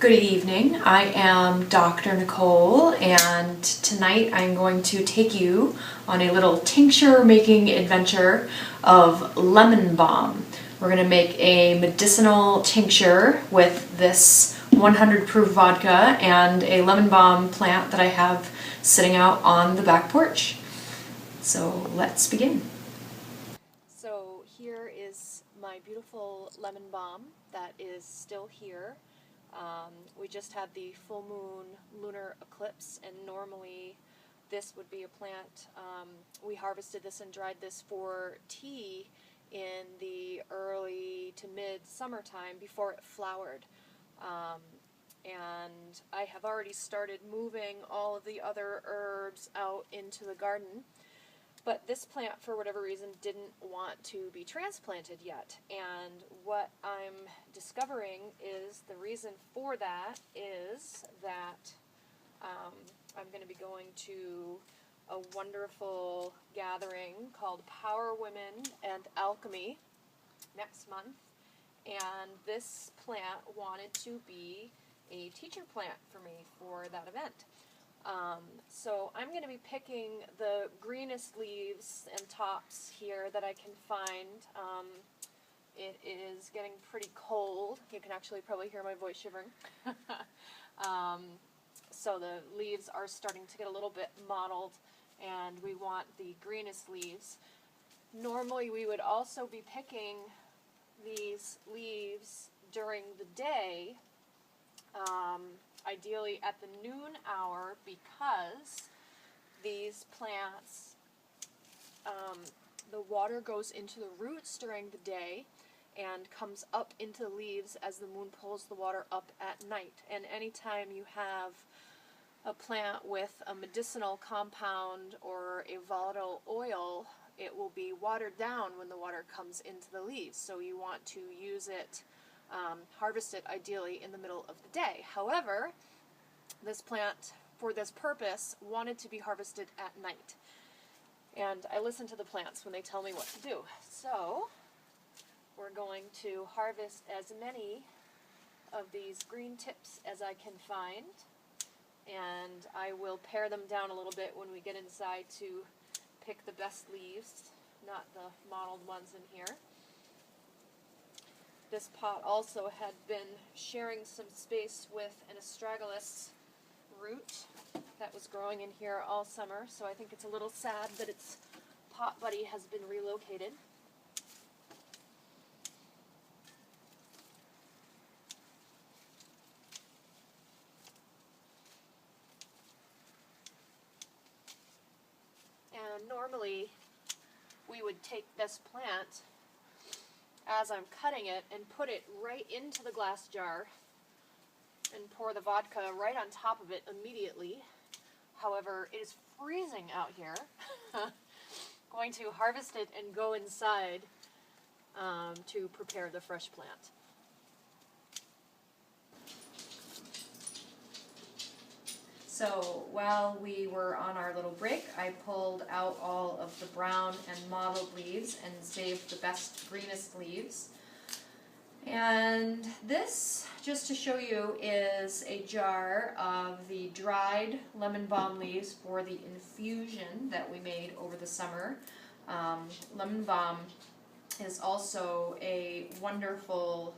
Good evening, I am Dr. Nicole, and tonight I'm going to take you on a little tincture making adventure of lemon balm. We're going to make a medicinal tincture with this 100 proof vodka and a lemon balm plant that I have sitting out on the back porch. So let's begin. So here is my beautiful lemon balm that is still here. We just had the full moon lunar eclipse, and normally this would be a plant. We harvested this and dried this for tea in the early to mid summertime before it flowered. And I have already started moving all of the other herbs out into the garden. But this plant, for whatever reason, didn't want to be transplanted yet. And what I'm discovering is the reason for that is that I'm going to be going to a wonderful gathering called Power Women and Alchemy next month. And this plant wanted to be a teacher plant for me for that event. So I'm going to be picking the greenest leaves and tops here that I can find. It is getting pretty cold. You can actually probably hear my voice shivering. So the leaves are starting to get a little bit mottled, and we want the greenest leaves. Normally we would also be picking these leaves during the day, ideally at the noon hour, because these plants, the water goes into the roots during the day and comes up into the leaves as the moon pulls the water up at night. And anytime you have a plant with a medicinal compound or a volatile oil, it will be watered down when the water comes into the leaves. So you want to use it, harvest it ideally in the middle of the day. However, this plant, for this purpose, wanted to be harvested at night. And I listen to the plants when they tell me what to do. So we're going to harvest as many of these green tips as I can find. And I will pare them down a little bit when we get inside to pick the best leaves, not the mottled ones in here. This pot also had been sharing some space with an astragalus root that was growing in here all summer, so I think it's a little sad that its pot buddy has been relocated. And normally we would take this plant as I'm cutting it and put it right into the glass jar and pour the vodka right on top of it immediately. However, it is freezing out here. Going to harvest it and go inside to prepare the fresh plant. So while we were on our little break, I pulled out all of the brown and mottled leaves and saved the best, greenest leaves. And this, just to show you, is a jar of the dried lemon balm leaves for the infusion that we made over the summer. Lemon balm is also a wonderful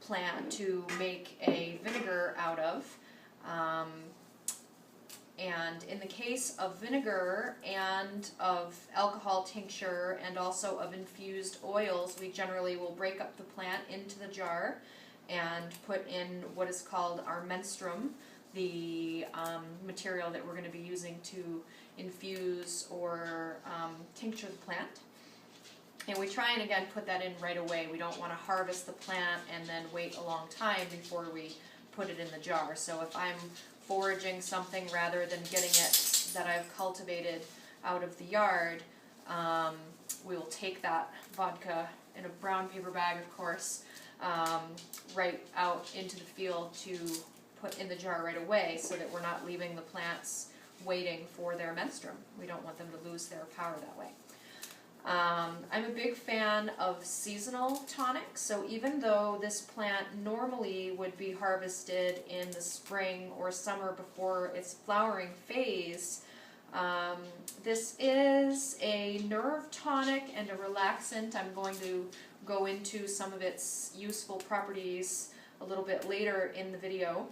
plant to make a vinegar out of. And in the case of vinegar and of alcohol tincture and also of infused oils, we generally will break up the plant into the jar and put in what is called our menstruum, the material that we're going to be using to infuse or tincture the plant. And we try and again put that in right away. We don't want to harvest the plant and then wait a long time before we put it in the jar. So if I'm foraging something rather than getting it that I've cultivated out of the yard, we will take that vodka in a brown paper bag, of course, right out into the field to put in the jar right away, so that we're not leaving the plants waiting for their menstruum. We don't want them to lose their power that way. I'm a big fan of seasonal tonics, so even though this plant normally would be harvested in the spring or summer before its flowering phase, this is a nerve tonic and a relaxant. I'm going to go into some of its useful properties a little bit later in the video,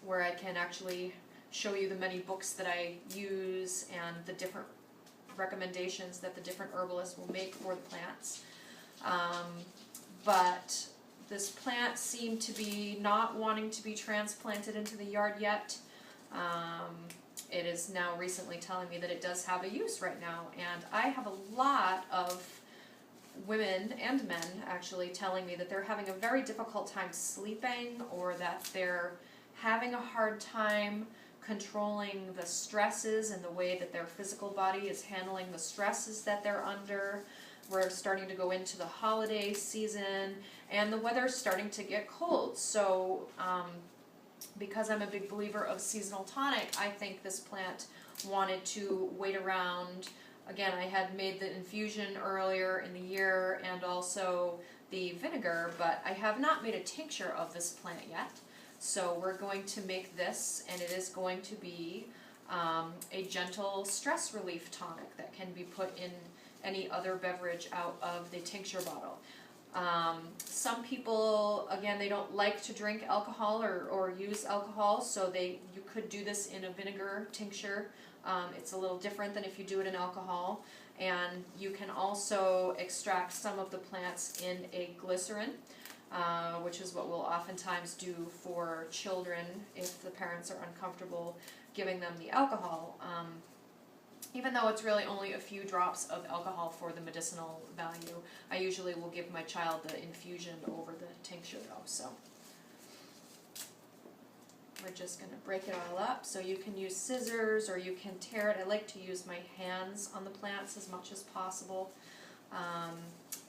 where I can actually show you the many books that I use and the different recommendations that the different herbalists will make for the plants. But this plant seemed to be not wanting to be transplanted into the yard yet. It is now recently telling me that it does have a use right now, and I have a lot of women and men actually telling me that they're having a very difficult time sleeping, or that they're having a hard time controlling the stresses and the way that their physical body is handling the stresses that they're under. We're starting to go into the holiday season, and the weather's starting to get cold. So because I'm a big believer of seasonal tonic, I think this plant wanted to wait around. Again, I had made the infusion earlier in the year and also the vinegar, but I have not made a tincture of this plant yet. So we're going to make this, and it is going to be a gentle stress relief tonic that can be put in any other beverage out of the tincture bottle. Some people, again, they don't like to drink alcohol or use alcohol, so you could do this in a vinegar tincture. It's a little different than if you do it in alcohol. And you can also extract some of the plants in a glycerin, which is what we'll oftentimes do for children if the parents are uncomfortable giving them the alcohol. Even though it's really only a few drops of alcohol for the medicinal value, I usually will give my child the infusion over the tincture though. So we're just going to break it all up. So you can use scissors or you can tear it. I like to use my hands on the plants as much as possible.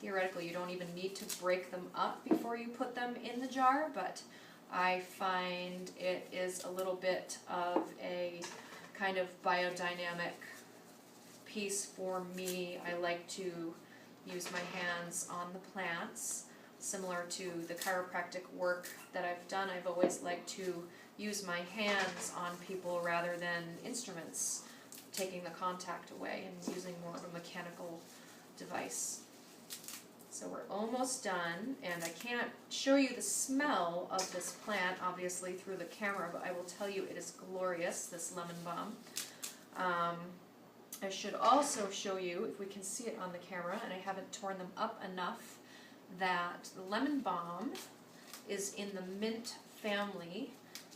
Theoretically, you don't even need to break them up before you put them in the jar, but I find it is a little bit of a kind of biodynamic piece for me. I like to use my hands on the plants. Similar to the chiropractic work that I've done, I've always liked to use my hands on people rather than instruments, taking the contact away and using more of a mechanical device. So we're almost done, and I can't show you the smell of this plant, obviously, through the camera, but I will tell you it is glorious, this lemon balm. I should also show you, if we can see it on the camera, and I haven't torn them up enough, that the lemon balm is in the mint family,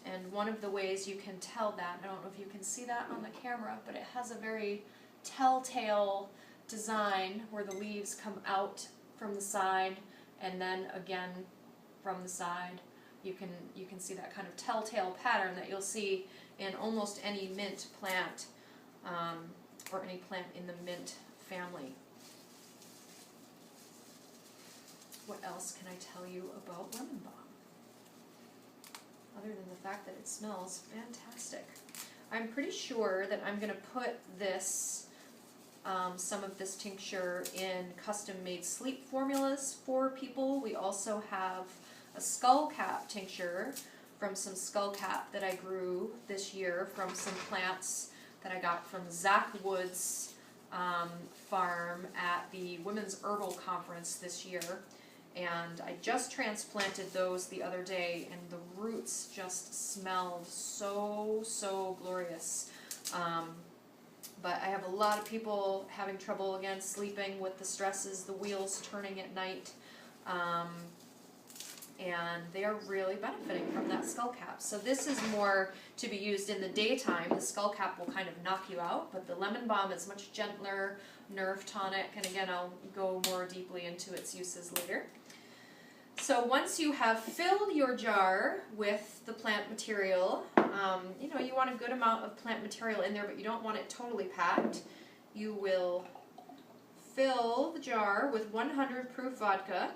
and one of the ways you can tell that, I don't know if you can see that on the camera, but it has a very telltale design where the leaves come out from the side and then again from the side. You can see that kind of telltale pattern that you'll see in almost any mint plant, or any plant in the mint family. What else can I tell you about lemon balm? Other than the fact that it smells fantastic. I'm pretty sure that I'm going to put this, some of this tincture in custom-made sleep formulas for people. We also have a skullcap tincture from some skullcap that I grew this year from some plants that I got from Zach Wood's farm at the Women's Herbal Conference this year. And I just transplanted those the other day, and the roots just smelled so, so glorious. But I have a lot of people having trouble, again, sleeping with the stresses, the wheels turning at night. And they are really benefiting from that skull cap. So this is more to be used in the daytime. The skull cap will kind of knock you out, but the lemon balm is much gentler, nerve tonic, and again, I'll go more deeply into its uses later. So once you have filled your jar with the plant material, you want a good amount of plant material in there, but you don't want it totally packed. You will fill the jar with 100 proof vodka.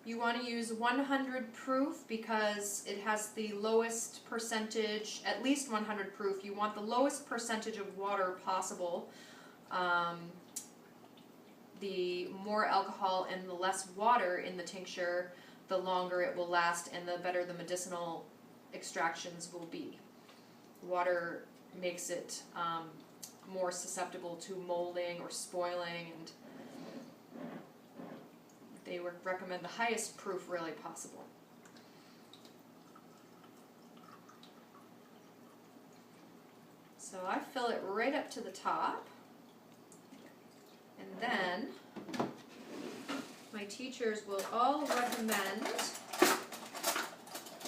You want to use 100 proof because it has the lowest percentage, at least 100 proof. You want the lowest percentage of water possible. The more alcohol and the less water in the tincture, the longer it will last and the better the medicinal extractions will be. Water makes it more susceptible to molding or spoiling, and they would recommend the highest proof really possible. So I fill it right up to the top, and then my teachers will all recommend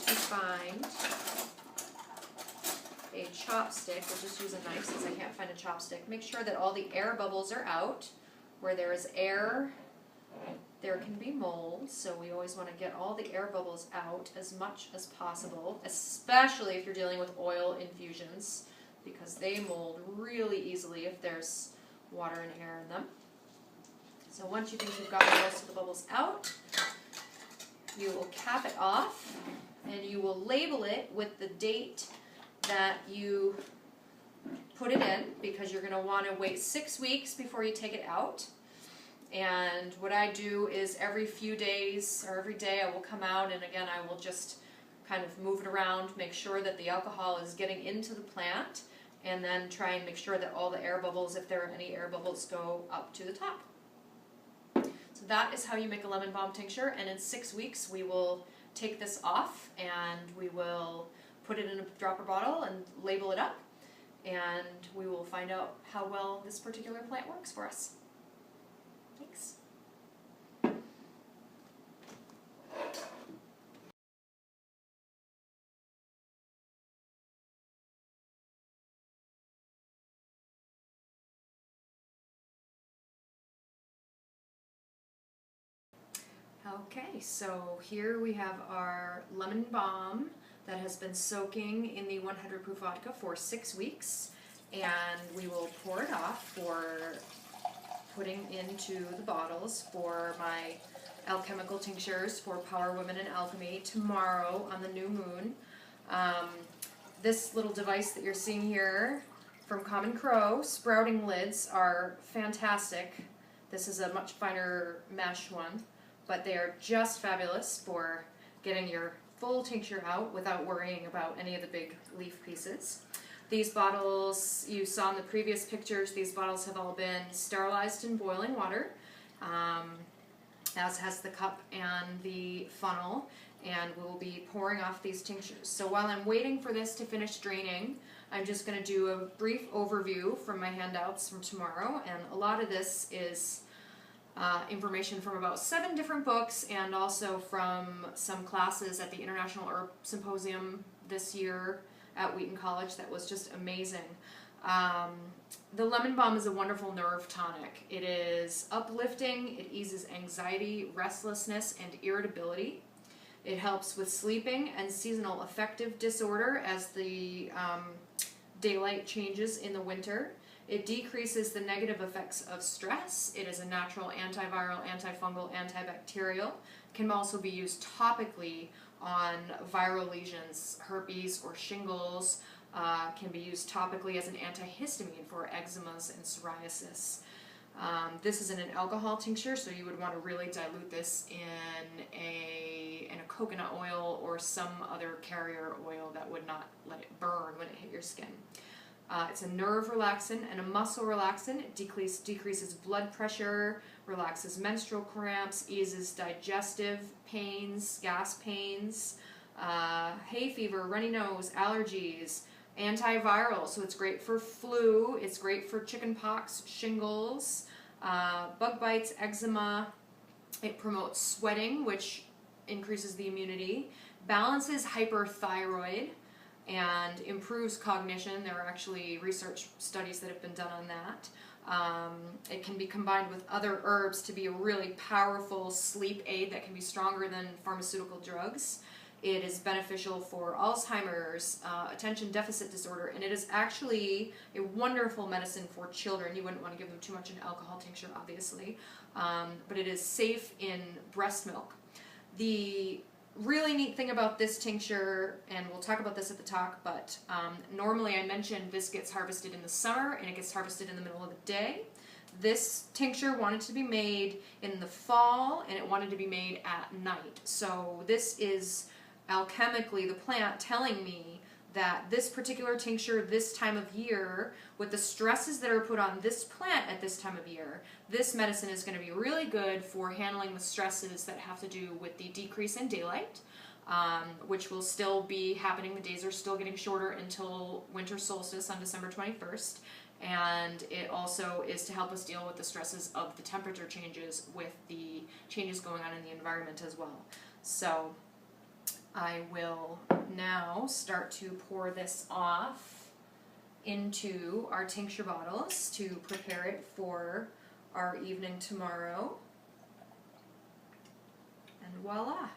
to find a chopstick. We'll just use a knife since I can't find a chopstick. Make sure that all the air bubbles are out. Where there is air, there can be mold, so we always want to get all the air bubbles out as much as possible, especially if you're dealing with oil infusions, because they mold really easily if there's water and air in them. So once you think you've got most of the bubbles out, you will cap it off, and you will label it with the date that you put it in, because you're going to want to wait 6 weeks before you take it out. And what I do is every few days or every day I will come out, and again I will just kind of move it around, make sure that the alcohol is getting into the plant, and then try and make sure that all the air bubbles, if there are any air bubbles, go up to the top. So that is how you make a lemon balm tincture, and in 6 weeks we will take this off and we will put it in a dropper bottle and label it up, and we will find out how well this particular plant works for us. Thanks. Okay, so here we have our lemon balm that has been soaking in the 100 proof vodka for 6 weeks, and we will pour it off for putting into the bottles for my alchemical tinctures for Power Women in Alchemy tomorrow on the new moon. This little device that you're seeing here from Common Crow, sprouting lids, are fantastic. This is a much finer mesh one, but they are just fabulous for getting your full tincture out without worrying about any of the big leaf pieces. These bottles, you saw in the previous pictures, these bottles have all been sterilized in boiling water, as has the cup and the funnel, and we'll be pouring off these tinctures. So while I'm waiting for this to finish draining, I'm just going to do a brief overview from my handouts from tomorrow, and a lot of this is information from about 7 different books and also from some classes at the International Herb Symposium this year at Wheaton College that was just amazing. The lemon balm is a wonderful nerve tonic. It is uplifting, it eases anxiety, restlessness, and irritability. It helps with sleeping and seasonal affective disorder as the daylight changes in the winter. It decreases the negative effects of stress. It is a natural antiviral, antifungal, antibacterial. Can also be used topically on viral lesions, herpes or shingles. Can be used topically as an antihistamine for eczemas and psoriasis. This is in an alcohol tincture, so you would want to really dilute this in a coconut oil or some other carrier oil that would not let it burn when it hit your skin. It's a nerve relaxant and a muscle relaxant. It decreases blood pressure, relaxes menstrual cramps, eases digestive pains, gas pains, hay fever, runny nose, allergies, antiviral, so it's great for flu, it's great for chicken pox, shingles, bug bites, eczema. It promotes sweating, which increases the immunity, balances hyperthyroid, and improves cognition. There are actually research studies that have been done on that. It can be combined with other herbs to be a really powerful sleep aid that can be stronger than pharmaceutical drugs. It is beneficial for Alzheimer's, attention deficit disorder, and it is actually a wonderful medicine for children. You wouldn't want to give them too much in alcohol tincture, obviously, but it is safe in breast milk. The really neat thing about this tincture, and we'll talk about this at the talk, but normally I mentioned this gets harvested in the summer and it gets harvested in the middle of the day. This tincture wanted to be made in the fall and it wanted to be made at night. So this is alchemically the plant telling me that this particular tincture this time of year, with the stresses that are put on this plant at this time of year, this medicine is going to be really good for handling the stresses that have to do with the decrease in daylight, which will still be happening. The days are still getting shorter until winter solstice on December 21st. And it also is to help us deal with the stresses of the temperature changes with the changes going on in the environment as well. So I will now start to pour this off into our tincture bottles to prepare it for our evening tomorrow. And voila!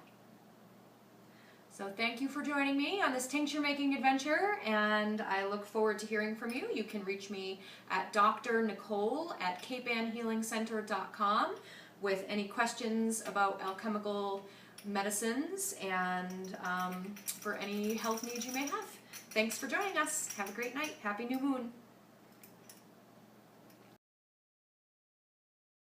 So thank you for joining me on this tincture making adventure, and I look forward to hearing from you. You can reach me at drnicole@capeannhealingcenter.com with any questions about alchemical medicines and for any health needs you may have. Thanks for joining us. Have a great night. Happy new moon.